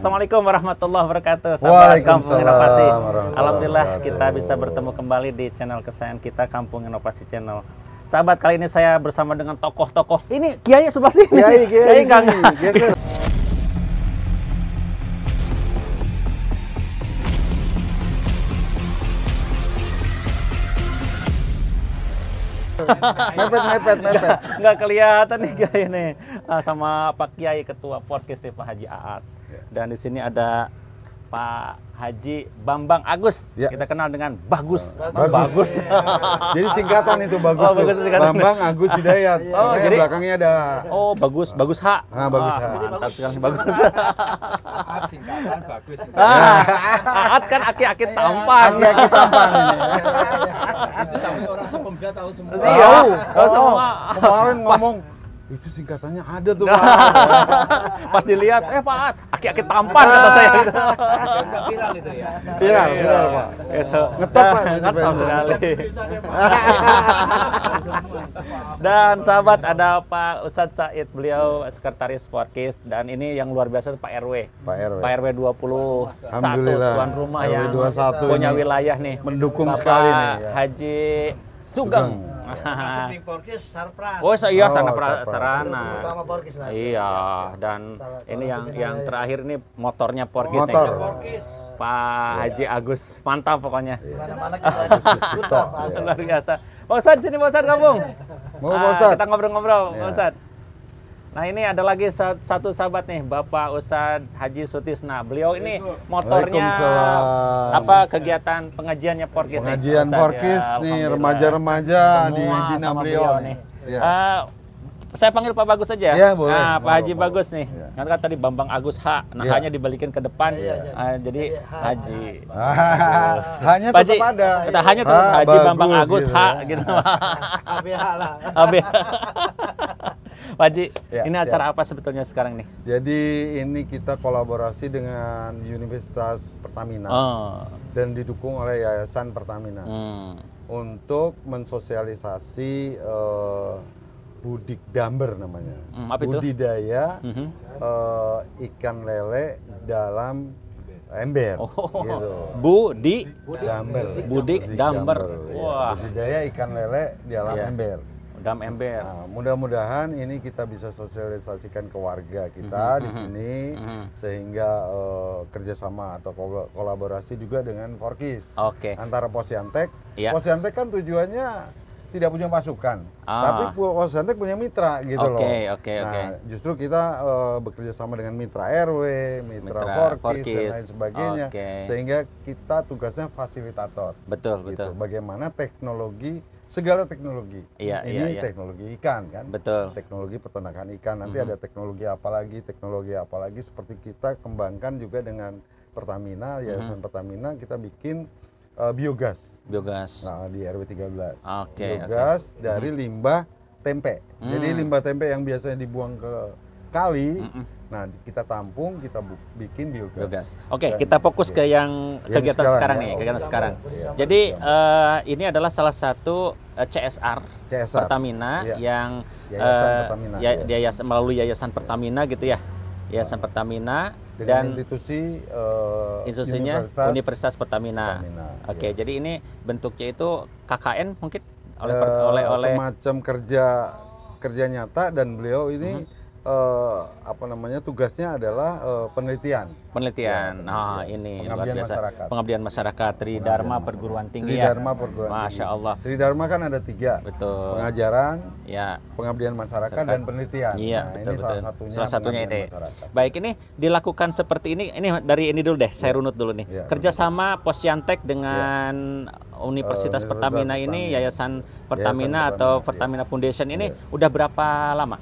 Assalamualaikum warahmatullahi wabarakatuh. Sahabat Kampung Inovasi. Alhamdulillah kita wabarakatuh. bisa bertemu kembali di channel kesayangan kita, Kampung Inovasi Channel. Sahabat, kali ini saya bersama dengan tokoh-tokoh. Ini Kiai sebelah sini. Kiai enggak. geser. Mepet. Nggak kelihatan nih Kiai nih. Sama Pak Kiai Ketua Porkis Pak Haji Aat. Dan di sini ada Pak Haji Bambang Agus. Ya. Kita kenal dengan Bagus. Bagus. Jadi singkatan itu Bagus. Oh, Bagus tuh. singkatan. Bambang Agus Hidayat. Oh, Makanya jadi belakangnya ada oh, Bagus H. Bagus H. Mantap sekali Bagus. Aat singkatan bagus. Aat kan aki-aki tampan. Aki-aki tampan ini. Itu sampai orang Sepemuda tahu semua. Iya. Oh, Semua. kemarin ngomong itu singkatannya ada tuh Pak. Pas dilihat, Pak Aat, aki-aki tampan kata saya gitu. Viral itu ya. Viral Pak. Gitu. Ngetop, Pak. Ngetop sekali. Dan sahabat, ada Pak Ustadz Said, beliau sekretaris Porkis, dan ini yang luar biasa Pak RW. Pak RW 21 Alhamdulillah. tuan rumah RW yang 21 punya ini wilayah nih. mendukung Bapak sekali nih, ya. Haji Sugeng. Masuk di Porkis Sarpras. Oh iya, Oh, sarana. Utama Porkis lah. Iya, dan ini yang terakhir ini motornya Porkis. Motor. nih. Porkis. Pak Haji Agus, mantap pokoknya. Mana-mana kita ada utama. Luar biasa. Pak Ustadz, sini Pak Ustadz gabung. Mau Pak Ustadz. Kita ngobrol-ngobrol, Pak Iya. Ustadz. Nah, ini ada lagi satu sahabat nih, Bapak Ustadz Haji Sutisna. Beliau ini motornya Waalaikumsalam. apa kegiatan pengajiannya Porkis nih, Pengajian Ustadz, Porkis ya, nih, alhamdulillah. remaja-remaja di Semua bina sama beliau nih. Ya. Saya panggil Pak Bagus saja. Iya, boleh. Nah, Pak Haji Boleh. Bagus nih. Iya. Kan tadi Bambang Agus H. Nah, Iya. hanya dibalikin ke depan. Jadi Haji. Hanya Pak Haji, tetap ada. kata hanya tetap Ah, Haji Bambang bagus Agus gitu H. ya. Gitu. ABH lah. Abe. Pak Haji, Ya, ini siap. acara apa sebetulnya sekarang nih? Jadi ini kita kolaborasi dengan Universitas Pertamina Oh. dan didukung oleh Yayasan Pertamina untuk mensosialisasi Budik Damber namanya. Apa itu? Budidaya Mhm. ikan lele dalam ember. Oh. Gitu. Damber. Budik Budik Damber. ya. Wah. Budidaya ikan lele di dalam Iya. ember. Dam ember. Nah, mudah-mudahan ini kita bisa sosialisasikan ke warga kita di sini sehingga kerjasama atau kolaborasi juga dengan Porkis Oke. antara Posyantek. Iya. Posyantek kan tujuannya tidak punya pasukan, Ah. tapi Posyantek punya mitra gitu loh. Oke. Nah, justru kita bekerja sama dengan mitra RW, mitra Porkis dan lain sebagainya, Oke. sehingga kita tugasnya fasilitator. Betul. Gitu. Bagaimana segala teknologi. Iya, Ini iya. teknologi ikan kan. Betul. Teknologi peternakan ikan. Nanti ada teknologi apa lagi seperti kita kembangkan juga dengan Pertamina, Yayasan Pertamina kita bikin biogas. Biogas. Nah, di RW 13. Oke, Biogas dari limbah tempe. Jadi limbah tempe yang biasanya dibuang ke kali, nah kita tampung, kita bikin biogas. Biogas. Oke, Dan- kita fokus ke yang Yang kegiatan sekarang ya. nih, Oke. kegiatan sekarang. Jadi ini adalah salah satu CSR Pertamina Iya. yang Yayasan Pertamina, iya. melalui Yayasan Pertamina gitu ya. Yayasan Pertamina Dengan dan institusinya Universitas Pertamina. Oke, iya. jadi ini bentuknya itu KKN mungkin oleh semacam kerja nyata dan beliau ini tugasnya adalah penelitian. penelitian. Nah, ini luar Pengabdian biasa. masyarakat. Pengabdian masyarakat Tridharma Perguruan Tinggi ya. Tridharma Perguruan Tinggi. Masya Allah. Tridharma kan ada 3. Betul. Pengajaran, Ya. pengabdian masyarakat dan penelitian. Iya, Nah, betul, ini betul. salah satunya ini. pengabdian masyarakat. Baik, ini dilakukan seperti ini. Ini dari ini dulu deh, saya runut dulu nih. Iya, Kerjasama Posyantek dengan Universitas Pertamina ini, Yayasan Pertamina atau Pertamina Foundation ini udah berapa lama?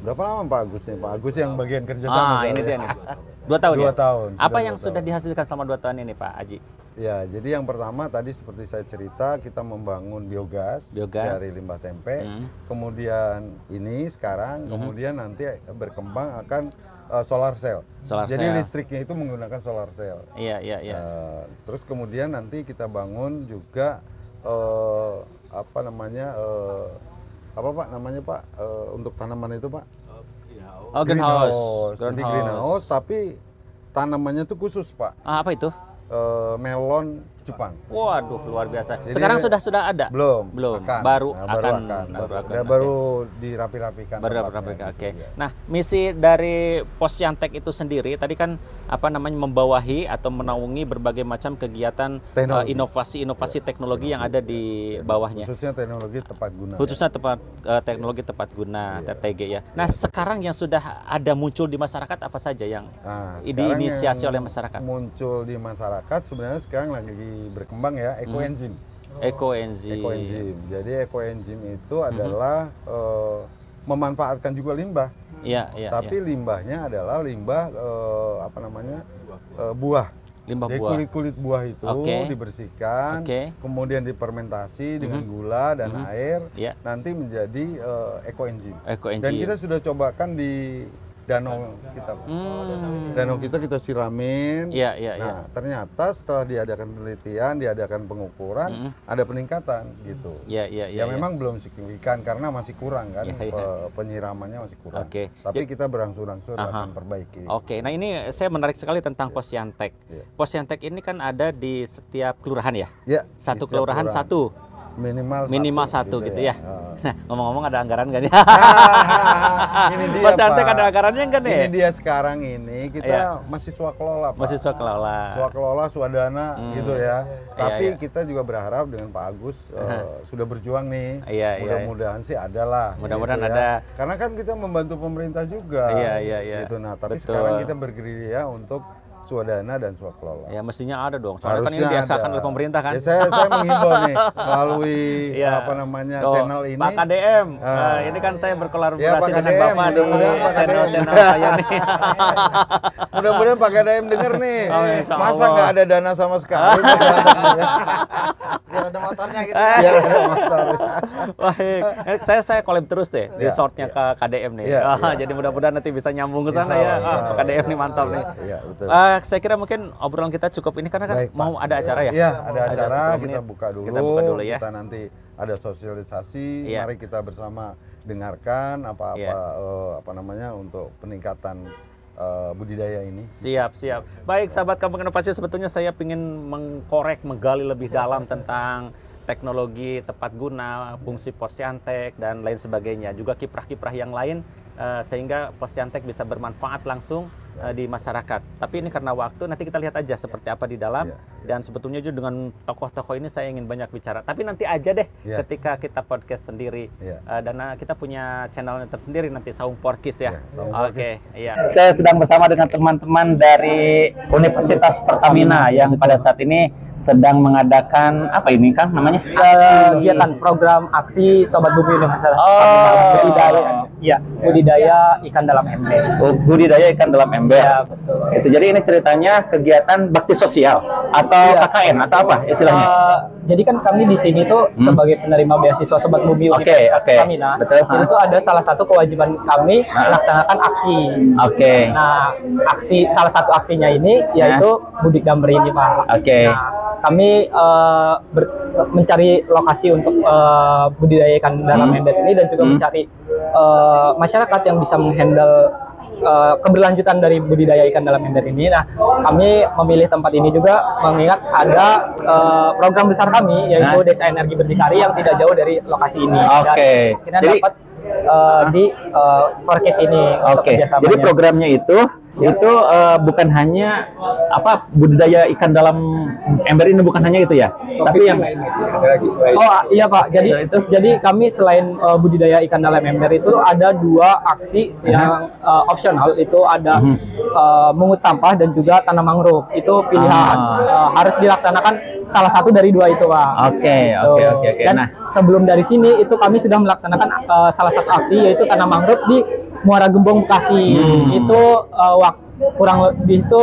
Berapa lama Pak Agus nih? Pak Agus yang bagian kerjasama. Ini dia soalnya. nih. 2 tahun 2 ya? tahun, Apa sudah yang 2 sudah tahun. dihasilkan selama 2 tahun ini Pak Haji? Ya, jadi yang pertama tadi seperti saya cerita kita membangun biogas, Biogas. dari limbah tempe. Kemudian ini sekarang, kemudian nanti berkembang akan solar cell. Solar Jadi cell. listriknya itu menggunakan solar cell. Iya. Terus kemudian nanti kita bangun juga apa Pak namanya Pak untuk tanaman itu Pak? Oh, greenhouse. Jadi greenhouse tapi tanamannya tuh khusus Pak. Apa itu? Melon Jepang. Waduh, luar biasa. Jadi Sekarang ini- sudah ada? Belum. Baru Nah, akan. baru dirapi-rapikan. Baru tempatnya, oke. gitu, ya. Nah, misi dari Posyantek itu sendiri tadi kan membawahi atau menaungi berbagai macam kegiatan Teknologi. inovasi teknologi yang ada di bawahnya. Khususnya teknologi tepat guna. Khususnya teknologi tepat guna TTG ya. Nah, sekarang yang sudah ada muncul di masyarakat apa saja yang Nah, sekarang diinisiasi yang oleh masyarakat? muncul di masyarakat sebenarnya sekarang lagi berkembang ya ekoenzim. Ekoenzim. Ekoenzim. Jadi ekoenzim itu adalah memanfaatkan juga limbah. Iya, iya. Tapi limbahnya adalah limbah buah. Limbah Jadi buah. kulit-kulit buah itu Oke. dibersihkan, Oke. kemudian difermentasi dengan gula dan air, Iya. nanti menjadi ekoenzim. Ekoenzim. Dan kita sudah cobakan di danau kita. Danau kita siramin. Iya, iya, iya. Nah, ternyata setelah diadakan penelitian, diadakan pengukuran, ada peningkatan gitu. Iya, iya, iya. Ya memang belum signifikan karena masih kurang kan, Iya, iya. penyiramannya masih kurang. Oke. Tapi kita berangsur-angsur Aha. akan perbaiki. Oke, nah ini saya menarik sekali tentang Posyantek. Iya. Posyantek ini kan ada di setiap kelurahan ya? Ya, Satu di setiap kelurahan kelurahan. satu, minimal satu gitu ya. Heeh. Nah, ngomong-ngomong ada anggaran nggak nih? Ini dia, Posyantek Pak. ada anggarannya nggak nih? Ini dia sekarang ini kita Iya. masih swakelola, Pak. Mahasiswa kelola. Swakelola, swadana gitu ya. Tapi iya. kita juga berharap dengan Pak Agus sudah berjuang nih. Iya, iya. Mudah-mudahan sih ada lah. Mudah-mudahan gitu ya. ada. Karena kan kita membantu pemerintah juga. Iya, iya, iya. Gitu. Nah, tapi Betul. sekarang kita bergerilya untuk swadana dan swakelola. Ya mestinya ada dong. Soalnya kan ini diasakan ada. oleh pemerintah kan. Ya, saya menghimbau nih melalui Iya. Tuh, channel ini. Pak KDM, Ah. ini kan saya berkolaborasi Ya, Pak dengan KDM, Bapak di mudah-mudahan Pak channel-channel KDM. saya nih. Mudah-mudahan Pak KDM denger nih. Oh, insya Masa Allah. nggak ada dana sama sekali? Biar ada motornya gitu. Biar ada motor. Baik, saya collab terus deh Iya, resortnya ke KDM nih. Iya, iya. Jadi mudah-mudahan nanti bisa nyambung ke sana Insya ya. Allah, insya Pak KDM nih mantap nih. Iya, betul. Saya kira mungkin obrolan kita cukup ini karena kan Baik, Pak. mau ada acara ya. Iya, ada acara 10 kita menit. buka dulu. Kita buka dulu ya. Kita nanti ada sosialisasi. Iya. Mari kita bersama dengarkan apa-apa Iya. untuk peningkatan budidaya ini. Siap, siap. Baik, sahabat Kampung Inovasi, sebetulnya saya ingin mengkorek, menggali lebih dalam tentang teknologi tepat guna, fungsi Posyantek dan lain sebagainya. Juga kiprah-kiprah yang lain sehingga Posyantek bisa bermanfaat langsung di masyarakat. Tapi ini karena waktu, nanti kita lihat aja seperti apa di dalam. Iya. Dan sebetulnya juga dengan tokoh-tokoh ini saya ingin banyak bicara. Tapi nanti aja deh Iya. ketika kita podcast sendiri. Iya. Dan kita punya channelnya tersendiri nanti, Saung Porkis ya. Iya, Saung Oke, iya. Saya sedang bersama dengan teman-teman dari Universitas Pertamina yang pada saat ini sedang mengadakan apa ini Kang namanya? Kegiatan program aksi Sobat Bumi Universitas Oh. Pertamina, budidaya ikan dalam ember. Oh, budidaya ikan dalam ember. Ya, betul. Itu jadi ini ceritanya kegiatan bakti sosial atau Iya. KKN atau apa istilahnya? Jadi kan kami di sini tuh sebagai penerima beasiswa Sobat Bumi Oke, Universitas oke. Pertamina, Betul. itu ada salah satu kewajiban kami melaksanakan aksi. Oke. Nah, salah satu aksinya ini yaitu Budik Damri ini, Pak. Oke. Nah, kami mencari lokasi untuk budidaya ikan dalam ember ini dan juga mencari masyarakat yang bisa menghandle keberlanjutan dari budidaya ikan dalam ember ini. Nah, kami memilih tempat ini juga mengingat ada program besar kami yaitu Desa Energi Berdikari yang tidak jauh dari lokasi ini. Oke. Dan kita Jadi- dapat di Forecast ini untuk Oke. kerjasamanya. Jadi programnya itu bukan hanya apa budidaya ikan dalam ember ini bukan hanya itu ya, tapi yang Iya Pak, jadi kami selain budidaya ikan dalam ember itu ada 2 aksi yang opsional, itu ada mungut sampah dan juga tanam mangrove. Itu pilihan, harus dilaksanakan salah satu dari 2 itu Pak. Oke. Dan Nah, sebelum dari sini itu kami sudah melaksanakan salah satu aksi yaitu tanam mangrove di Muara Gembong Bekasi. Itu kurang lebih itu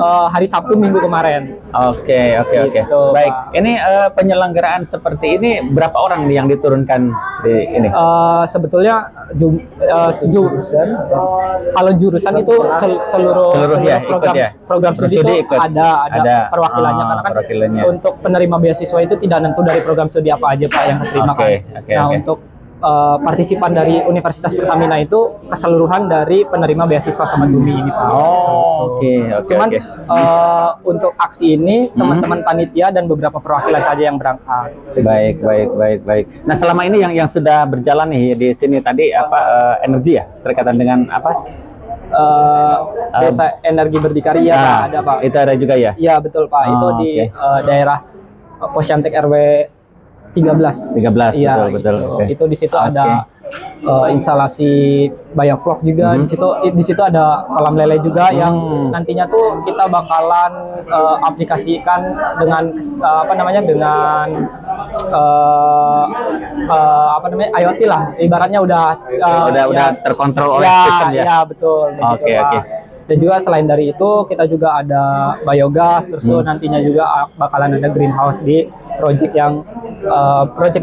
hari Sabtu minggu kemarin. Oke. Gitu, Baik. Pak. Ini penyelenggaraan seperti ini berapa orang nih yang diturunkan di ini? Sebetulnya jurusan kalau jurusan itu seluruh ya, program, ikut ya? program studi itu ikut. ada perwakilannya, karena kan perwakilannya. untuk penerima beasiswa itu tidak nentu dari program studi apa aja Pak yang diterima Oke, kan. oke, Nah, oke. untuk partisipan dari Universitas Pertamina itu keseluruhan dari penerima beasiswa Sobat Bumi ini Pak. Oh, oke. Cuman untuk aksi ini teman-teman panitia dan beberapa perwakilan saja yang berangkat. Baik. Nah, selama ini yang sudah berjalan nih di sini tadi apa energi ya berkaitan dengan apa? Desa Energi Berdikari ya ada Pak. Itu ada juga ya? Iya betul Pak. Itu di daerah Posyantek RW 13. Iya, betul. Oke. Itu di situ ada instalasi bioflok juga. Di situ ada kolam lele juga yang nantinya tuh kita bakalan aplikasikan dengan dengan IoT lah. Ibaratnya udah terkontrol oleh sistem ya. Iya, betul. Oke. Dan juga selain dari itu kita juga ada biogas, terus nantinya juga bakalan ada greenhouse di project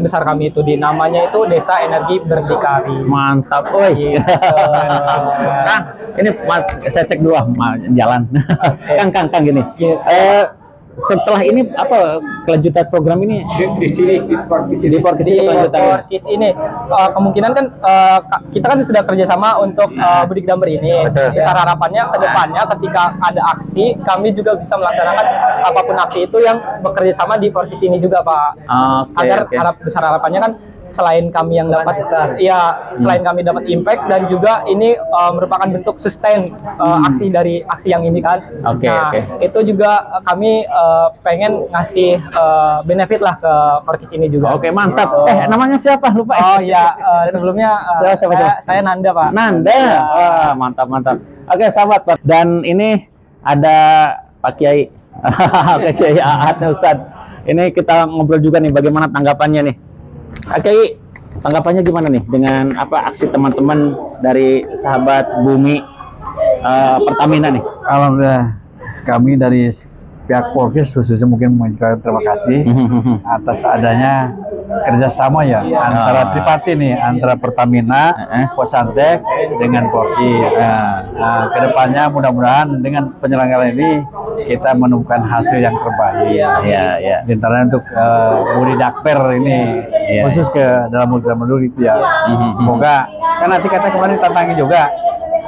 besar kami itu namanya itu Desa Energi Berdikari. Mantap, woi. Kang, ini Mas saya cek dulu jalan. Kang gini. Setelah ini apa kelanjutan program ini di Porkis ini kemungkinan kan kita kan sudah kerjasama untuk Budik Damber ini. Besar harapannya ke depannya ketika ada aksi kami juga bisa melaksanakan apapun aksi itu yang bekerja sama di Porkis ini juga Pak. Besar harapannya kan selain kami yang dapat selain kami dapat impact dan juga ini merupakan bentuk sustain aksi dari aksi yang ini kan. Itu juga kami pengen ngasih benefit lah ke Porkis ini juga. Oke, mantap. Namanya siapa? Lupa. Sebelumnya saya Nanda Pak. Nanda. Wah, mantap. Oke, sahabat Pak. Dan ini ada Pak Kiai. Pak Kiai Aat nih Ustadz. Ini kita ngobrol juga nih bagaimana tanggapannya nih. Kiai, tanggapannya gimana nih dengan apa aksi teman-teman dari sahabat Bumi Pertamina nih? Alhamdulillah, kami dari pihak Porkis khususnya mungkin mengucapkan terima kasih atas adanya kerjasama ya antara tripartit nih, antara Pertamina, Posyantek dengan Porkis. Nah, kedepannya mudah-mudahan dengan penyelenggaraan ini kita menemukan hasil yang terbaik. Di antaranya untuk Budidakper ini khusus ke dalam multi itu ya. Semoga kan nanti kata kemarin tantangi juga.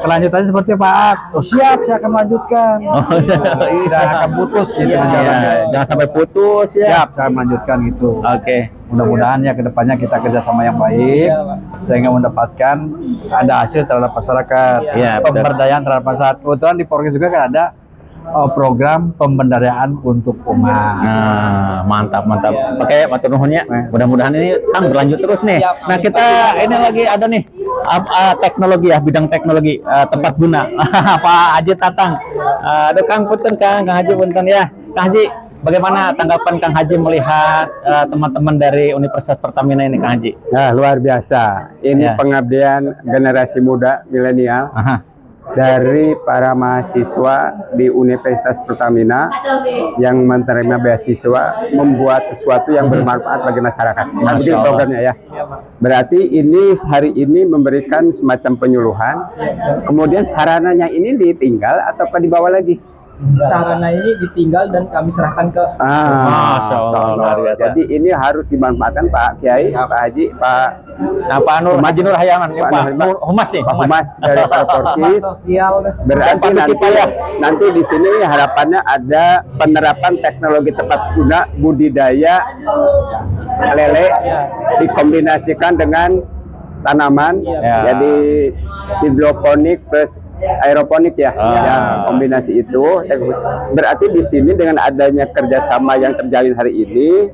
Kelanjutannya seperti Pak At, siap saya akan melanjutkan. Tidak akan putus gitu jalannya. Jangan sampai putus ya. Siap saya melanjutkan gitu. Oke. Mudah-mudahan ya kedepannya kita kerjasama yang baik sehingga mendapatkan ada hasil terhadap masyarakat. Pemberdayaan terhadap masyarakat. Kebetulan di Porkis juga kan ada program pemberdayaan untuk umat. Mantap. Oke, matur nuhunnya. Mudah-mudahan ini kan berlanjut terus nih. Nah, kita ini lagi ada nih teknologi ya, bidang teknologi tempat guna. Pak Haji Tatang. Aduh Kang punten Kang Haji punten ya. Kang Haji, bagaimana tanggapan Kang Haji melihat teman-teman dari Universitas Pertamina ini Kang Haji? Nah, luar biasa. Ini pengabdian generasi muda milenial. Dari para mahasiswa di Universitas Pertamina yang menerima beasiswa membuat sesuatu yang bermanfaat bagi masyarakat. Nah, begitu programnya ya. Berarti ini hari ini memberikan semacam penyuluhan. Kemudian sarananya ini ditinggal atau dibawa lagi? Sarana ini ditinggal dan kami serahkan ke Masya Allah. Jadi ini harus dimanfaatkan Pak Kiai, Pak Haji, Pak Haji Nur Hayaman, Humas nih, Humas dari Pak Porkis. Berarti nanti di sini harapannya ada penerapan teknologi tepat guna budidaya lele dikombinasikan dengan tanaman, jadi hidroponik plus aeroponik ya, kombinasi itu. Berarti di sini dengan adanya kerjasama yang terjalin hari ini,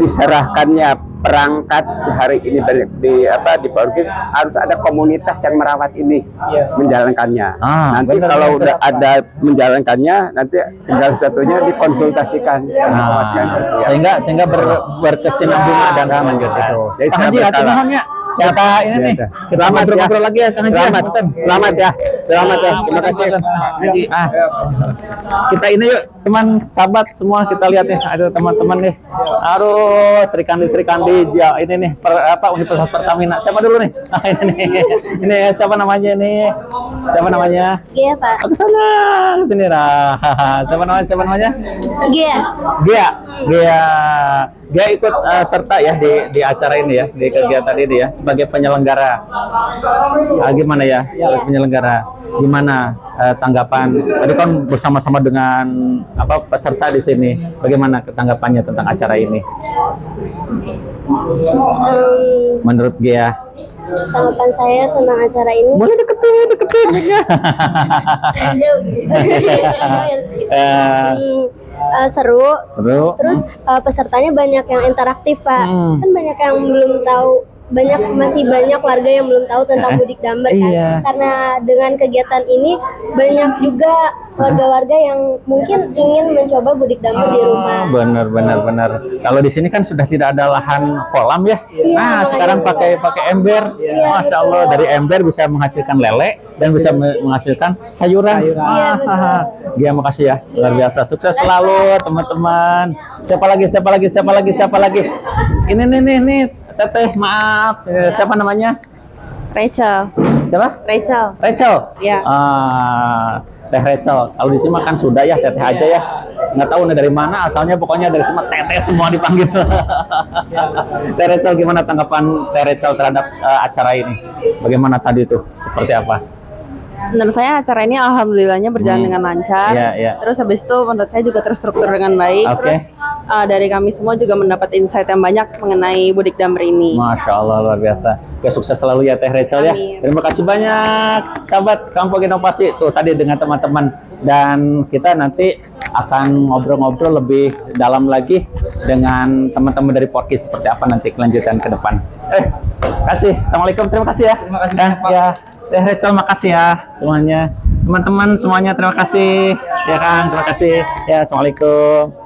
diserahkannya perangkat hari ini di Porkis harus ada komunitas yang merawat ini, menjalankannya. Nanti kalau udah ada menjalankannya, nanti segala sesuatunya dikonsultasikan, sehingga berkesinambungan dan lanjut. Jadi Siapa ini nih? Selamat ngobrol lagi ya, Kang Haji. Selamat ya. Terima kasih. Kita ini yuk teman sahabat semua, kita lihat nih ada teman-teman nih. Aduh, Sri Kandi ya ini nih Universitas Pertamina. Siapa dulu nih? Ini siapa namanya nih? Siapa namanya? Gia, Pak. Ke sana, ke sini lah. Siapa namanya? Gia. dia ikut serta ya di acara ini ya, di kegiatan ini ya, sebagai penyelenggara. Gimana ya, penyelenggara? Gimana tanggapan? Tadi kan bersama-sama dengan peserta di sini. Bagaimana tanggapannya tentang acara ini? Menurut Gia? Tanggapan saya tentang acara ini. Boleh deketin ya. Seru. Seru. Terus pesertanya banyak yang interaktif, Pak. Kan banyak yang belum tahu, masih banyak warga yang belum tahu tentang Budik Damber kan. Iya. Karena dengan kegiatan ini banyak juga warga-warga yang mungkin ingin mencoba Budik Damber di rumah. Benar. Kalau di sini kan sudah tidak ada lahan kolam ya. Nah, sekarang pakai ember. Masya Allah, dari ember bisa menghasilkan lele dan bisa menghasilkan sayuran. Gia, makasih ya, luar biasa. Sukses selalu teman-teman. Siapa lagi? Ini nih. Teteh, maaf. Siapa namanya? Rachel. Siapa? Rachel. Ya. Teh Rachel. Kalau di sini makan sudah ya, teteh aja ya. Nggak tahu nih dari mana asalnya, pokoknya dari semua teteh semua dipanggil. Teh Rachel, gimana tanggapan Teh Rachel terhadap acara ini? Bagaimana tadi tuh? Seperti apa? Menurut saya acara ini alhamdulillahnya berjalan dengan lancar. Terus habis itu menurut saya juga terstruktur dengan baik. Terus dari kami semua juga mendapat insight yang banyak mengenai Budik Damber ini. Masya Allah, luar biasa. Oke, sukses selalu ya Teh Rachel ya. Terima kasih banyak sahabat Kampung Inovasi tuh tadi dengan teman-teman, dan kita nanti akan ngobrol-ngobrol lebih dalam lagi dengan teman-teman dari Porkis seperti apa nanti kelanjutan ke depan. Kasih. Assalamualaikum. Terima kasih ya. Terima kasih. Ya. Teh Rachel, makasih ya semuanya. Teman-teman semuanya terima kasih. Ya Kang, terima kasih. Ya, Assalamualaikum.